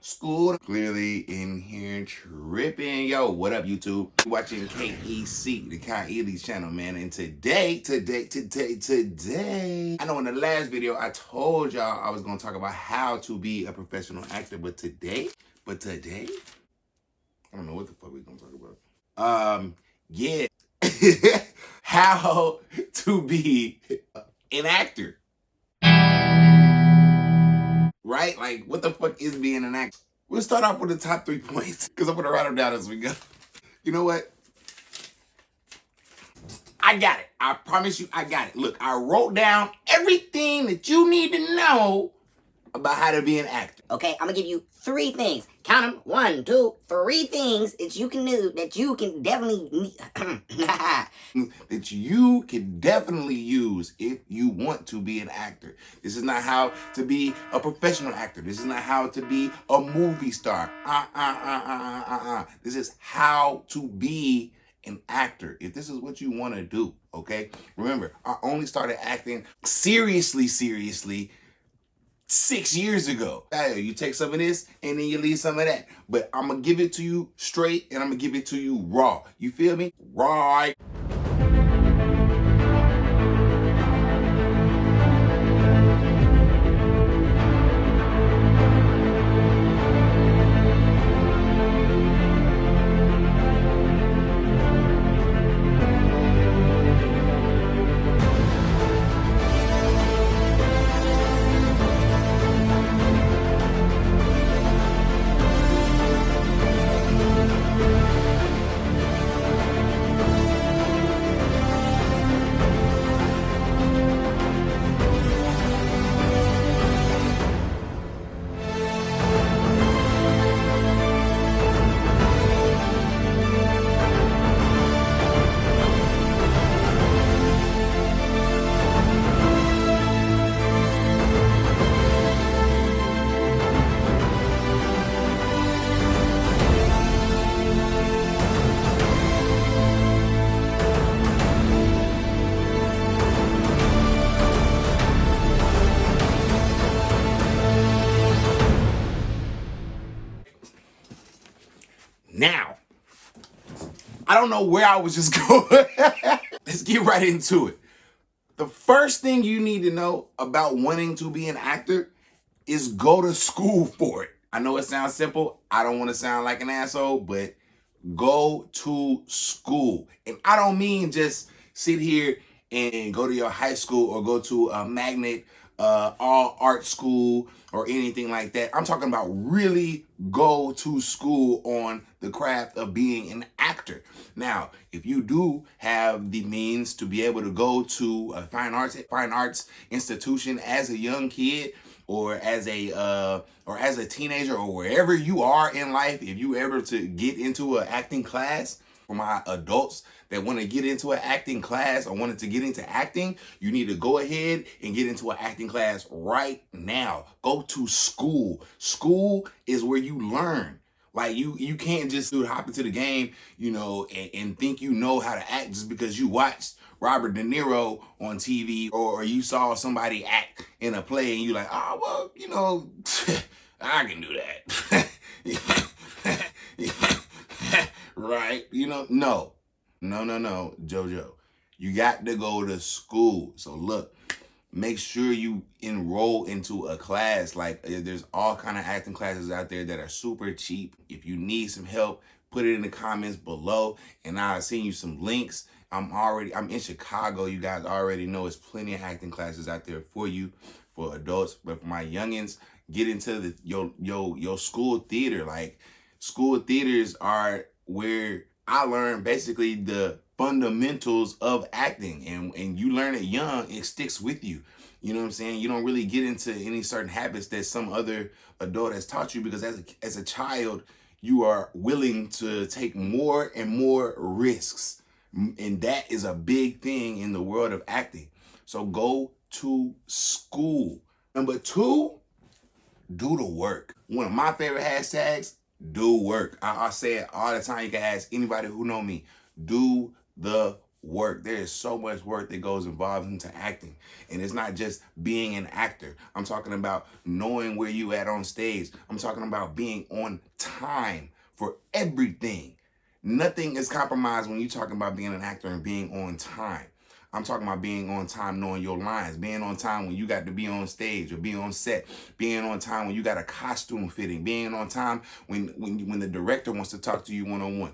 School clearly in here tripping. Yo, what up, YouTube? Watching KEC, the Kai Ealy's channel, man. And today, I know in the last video I told y'all I was gonna talk about how to be a professional actor, but today, I don't know what the fuck we're gonna talk about. Yeah, how to be an actor. Right? Like, what the fuck is being an actor? We'll start off with the top 3 points, because I'm gonna write them down as we go. You know what? I got it. I promise you, I got it. Look, I wrote down everything that you need to know about how to be an actor. Okay, I'm gonna give you 3 things. Count them. 1, 2, 3 things that you can do that you can definitely that you can definitely use if you want to be an actor. This is not how to be a professional actor. This is not how to be a movie star. This is how to be an actor. If this is what you want to do, okay? Remember, I only started acting seriously 6 years ago. Hey, you take some of this and then you leave some of that. But I'm gonna give it to you straight and I'm gonna give it to you raw. You feel me? Right. Now, I don't know where I was just going. Let's get right into it. The first thing you need to know about wanting to be an actor is go to school for it. I know it sounds simple. I don't want to sound like an asshole, but go to school. And I don't mean just sit here and go to your high school or go to a magnet all art school or anything like that. I'm talking about really go to school on the craft of being an actor. Now, if you do have the means to be able to go to a fine arts institution as a young kid, or as a teenager, or wherever you are in life, if you ever to get into an acting class, for my adults that want to get into an acting class or wanted to get into acting, you need to go ahead and get into an acting class right now. Go to school. School is where you learn. Like you can't just hop into the game, you know, and think you know how to act just because you watched Robert De Niro on TV or you saw somebody act in a play and you're like, oh, well, you know, I can do that. Right? You know, no, Jojo. You got to go to school. So look, make sure you enroll into a class. Like, there's all kind of acting classes out there that are super cheap. If you need some help, put it in the comments below and I'll send you some links. I'm in Chicago. You guys already know there's plenty of acting classes out there for you, for adults. But for my youngins, get into your school theater. Like, school theaters are where I learned basically the fundamentals of acting, and you learn it young, it sticks with you. You know what I'm saying? You don't really get into any certain habits that some other adult has taught you, because as a child, you are willing to take more and more risks. And that is a big thing in the world of acting. So go to school. Number 2, do the work. One of my favorite hashtags, do work. I say it all the time. You can ask anybody who know me. Do the work. There is so much work that goes involved into acting. And it's not just being an actor. I'm talking about knowing where you at on stage. I'm talking about being on time for everything. Nothing is compromised when you're talking about being an actor and being on time. I'm talking about being on time, knowing your lines, being on time when you got to be on stage or be on set, being on time when you got a costume fitting, being on time when the director wants to talk to you one-on-one.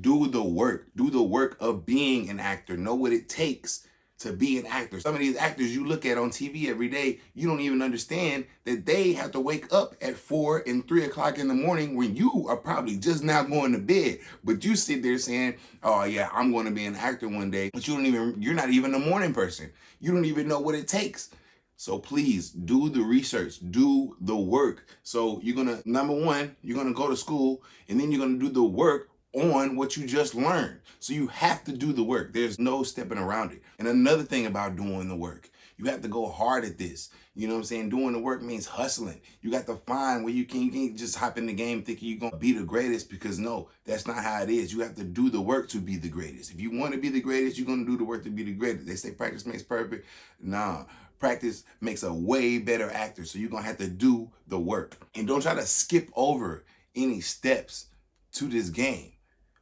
Do the work. Do the work of being an actor. Know what it takes to be an actor. Some of these actors you look at on TV every day, you don't even understand that they have to wake up at 4 and 3 o'clock in the morning when you are probably just now going to bed. But you sit there saying, oh yeah, I'm going to be an actor one day. But you're not even a morning person. You don't even know what it takes. So please do the research, do the work. So you're gonna, number one, you're gonna go to school and then you're gonna do the work on what you just learned. So you have to do the work. There's no stepping around it. And another thing about doing the work, you have to go hard at this. You know what I'm saying? Doing the work means hustling. You got to find where you can't just hop in the game thinking you're going to be the greatest, because no, that's not how it is. You have to do the work to be the greatest. If you want to be the greatest, you're going to do the work to be the greatest. They say practice makes perfect. Nah, practice makes a way better actor. So you're going to have to do the work. And don't try to skip over any steps to this game.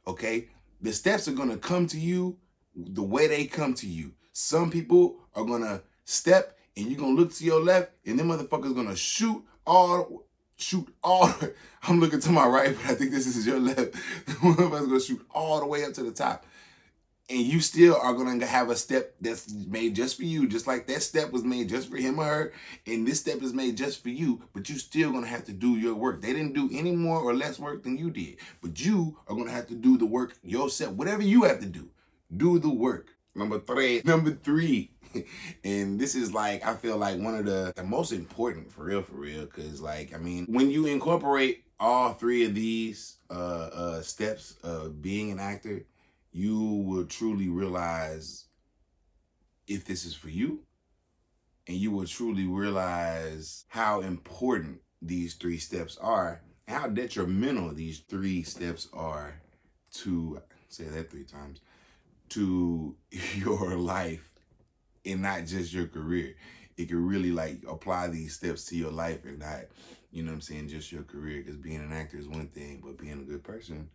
Okay, the steps are gonna come to you the way they come to you. Some people are gonna step and you're gonna look to your left and them motherfuckers gonna shoot all. I'm looking to my right, but I think this is your left. The motherfuckers gonna shoot all the way up to the top. And you still are gonna have a step that's made just for you, just like that step was made just for him or her, and this step is made just for you, but you still gonna have to do your work. They didn't do any more or less work than you did, but you are gonna have to do the work yourself. Whatever you have to do the work. Number three, and this is like, I feel like one of the most important for real, because like, I mean, when you incorporate all three of these steps of being an actor, you will truly realize if this is for you, and you will truly realize how important these three steps are and how detrimental these three steps are to, say that 3 times, to your life and not just your career. It can really like apply these steps to your life and not, you know what I'm saying, just your career, because being an actor is one thing, but being a good person,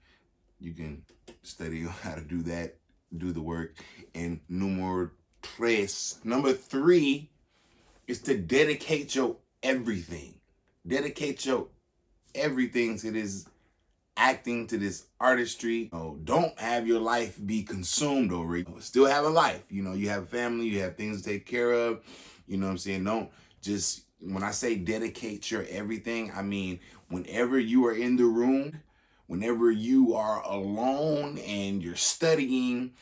you can study how to do that, do the work. And number 3 is to dedicate your everything. Dedicate your everything to this acting, to this artistry. Don't have your life be consumed over it. Still have a life. You know, you have a family, you have things to take care of. You know what I'm saying? Don't just, when I say dedicate your everything, I mean, whenever you are in the room, whenever you are alone and you're studying,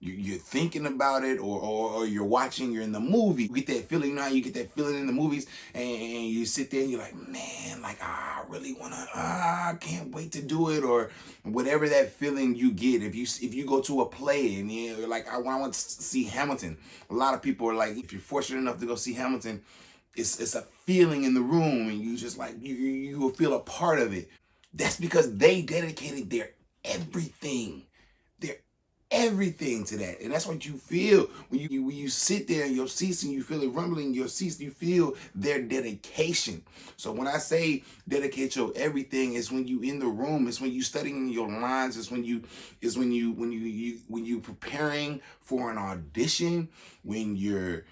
you're thinking about it, or you're watching, you're in the movie, you get that feeling, you know how you get that feeling in the movies, and you sit there and you're like, man, like, I really wanna, I can't wait to do it, or whatever that feeling you get. If you go to a play and you're like, I want to see Hamilton. A lot of people are like, if you're fortunate enough to go see Hamilton, it's a feeling in the room, and you just like, you will feel a part of it. That's because they dedicated their everything to that. And that's what you feel when you sit there in your seats and you feel it rumbling in your seats. You feel their dedication. So when I say dedicate your everything, it's when you in the room, it's when you studying your lines, it's when you preparing for an audition, when you're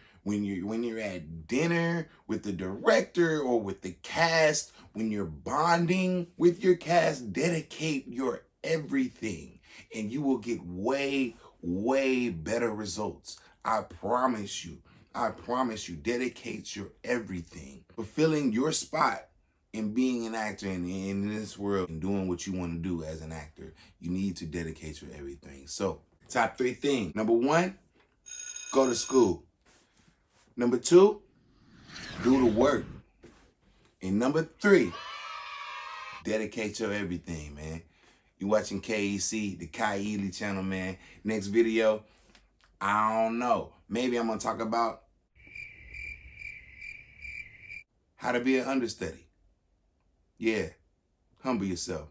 at dinner with the director or with the cast, when you're bonding with your cast. Dedicate your everything, and you will get way, way better results. I promise you. Dedicate your everything. Fulfilling your spot in being an actor in this world and doing what you want to do as an actor, you need to dedicate your everything. So, top 3 things. Number 1, go to school. Number 2, do the work. And number 3, dedicate your everything, man. You watching KEC, the Ealy channel, man. Next video, I don't know. Maybe I'm going to talk about how to be an understudy. Yeah, humble yourself.